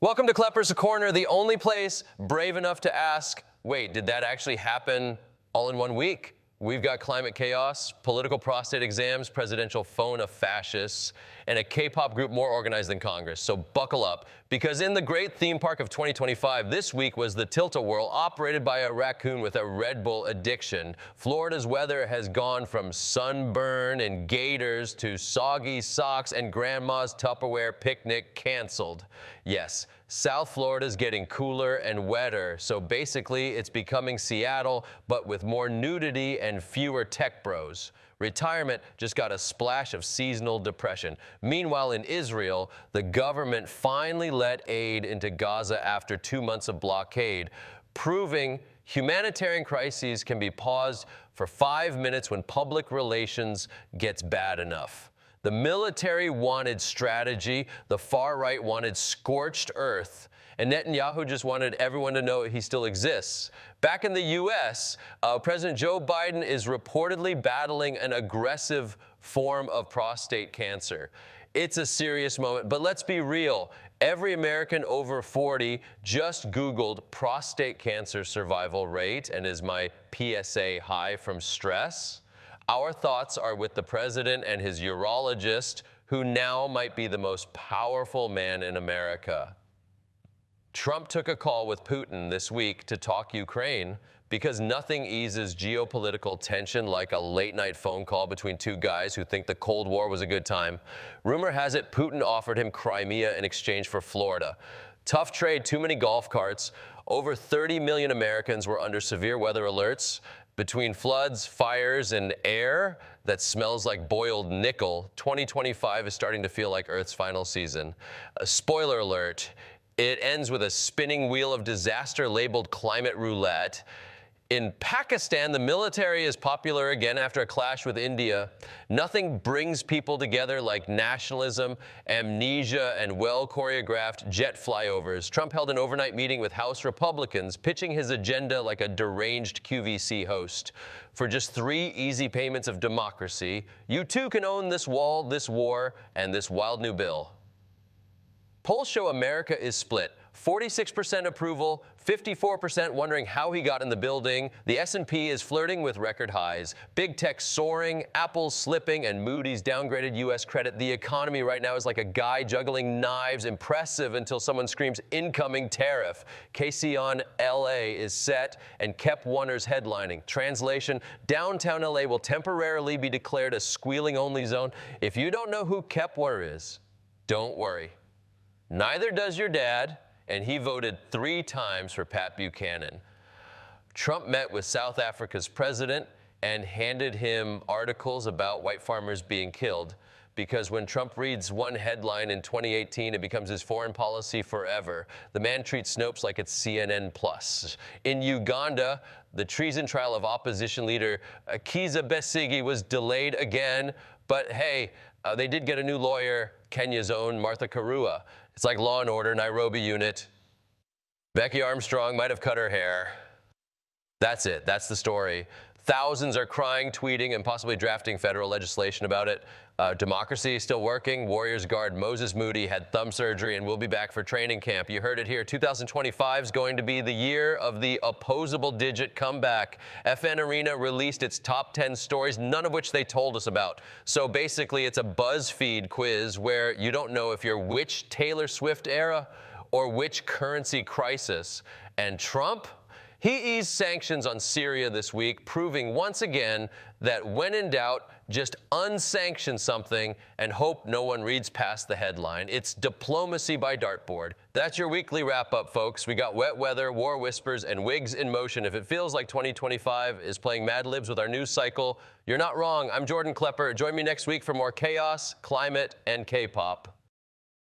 Welcome to Klepper's Corner, the only place brave enough to ask, wait, did that actually happen all in 1 week? We've got climate chaos, political prostate exams, presidential phone of fascists, and a K-pop group more organized than Congress. So buckle up, because in the great theme park of 2025, this week was the Tilt-A-Whirl, operated by a raccoon with a Red Bull addiction. Florida's weather has gone from sunburn and gators to soggy socks and grandma's Tupperware picnic canceled. Yes, South Florida's getting cooler and wetter, so basically it's becoming Seattle, but with more nudity and fewer tech bros. Retirement just got a splash of seasonal depression. Meanwhile, in Israel, the government finally let aid into Gaza after 2 months of blockade, proving humanitarian crises can be paused for 5 minutes when public relations gets bad enough. The military wanted strategy, the far right wanted scorched earth, and Netanyahu just wanted everyone to know he still exists. Back in the U.S., President Joe Biden is reportedly battling an aggressive form of prostate cancer. It's a serious moment, but let's be real. Every American over 40 just Googled prostate cancer survival rate, and is my PSA high from stress? Our thoughts are with the president and his urologist, who now might be the most powerful man in America. Trump took a call with Putin this week to talk Ukraine, because nothing eases geopolitical tension like a late-night phone call between two guys who think the Cold War was a good time. Rumor has it Putin offered him Crimea in exchange for Florida. Tough trade, too many golf carts. Over 30 million Americans were under severe weather alerts. Between floods, fires, and air that smells like boiled nickel, 2025 is starting to feel like Earth's final season. A spoiler alert, it ends with a spinning wheel of disaster labeled climate roulette. In Pakistan, the military is popular again after a clash with India. Nothing brings people together like nationalism, amnesia, and well-choreographed jet flyovers. Trump held an overnight meeting with House Republicans, pitching his agenda like a deranged QVC host. For just 3 easy payments of democracy, you too can own this wall, this war, and this wild new bill. Polls show America is split. 46% approval, 54% wondering how he got in the building. The S&P is flirting with record highs. Big tech soaring, Apple's slipping, and Moody's downgraded U.S. credit. The economy right now is like a guy juggling knives. Impressive until someone screams incoming tariff. KC on L.A. is set, and Kep Wonder's headlining. Translation, downtown L.A. will temporarily be declared a squealing-only zone. If you don't know who Kep Wonder is, don't worry. Neither does your dad, and he voted 3 times for Pat Buchanan. Trump met with South Africa's president and handed him articles about white farmers being killed, because when Trump reads one headline in 2018, it becomes his foreign policy forever. The man treats Snopes like it's CNN+. In Uganda, the treason trial of opposition leader Kizza Besigye was delayed again, but hey, they did get a new lawyer, Kenya's own Martha Karua. It's like Law & Order, Nairobi unit. Becky Armstrong might have cut her hair. That's it. That's the story. Thousands are crying, tweeting, and possibly drafting federal legislation about it. Democracy is still working. Warriors guard Moses Moody had thumb surgery and will be back for training camp. You heard it here. 2025 is going to be the year of the opposable digit comeback. FN Arena released its top 10 stories, none of which they told us about. So basically, it's a BuzzFeed quiz where you don't know if you're which Taylor Swift era or which currency crisis. And Trump? He eased sanctions on Syria this week, proving once again that when in doubt, just unsanction something and hope no one reads past the headline. It's diplomacy by dartboard. That's your weekly wrap-up, folks. We got wet weather, war whispers, and wigs in motion. If it feels like 2025 is playing Mad Libs with our news cycle, you're not wrong. I'm Jordan Klepper. Join me next week for more chaos, climate, and K-pop.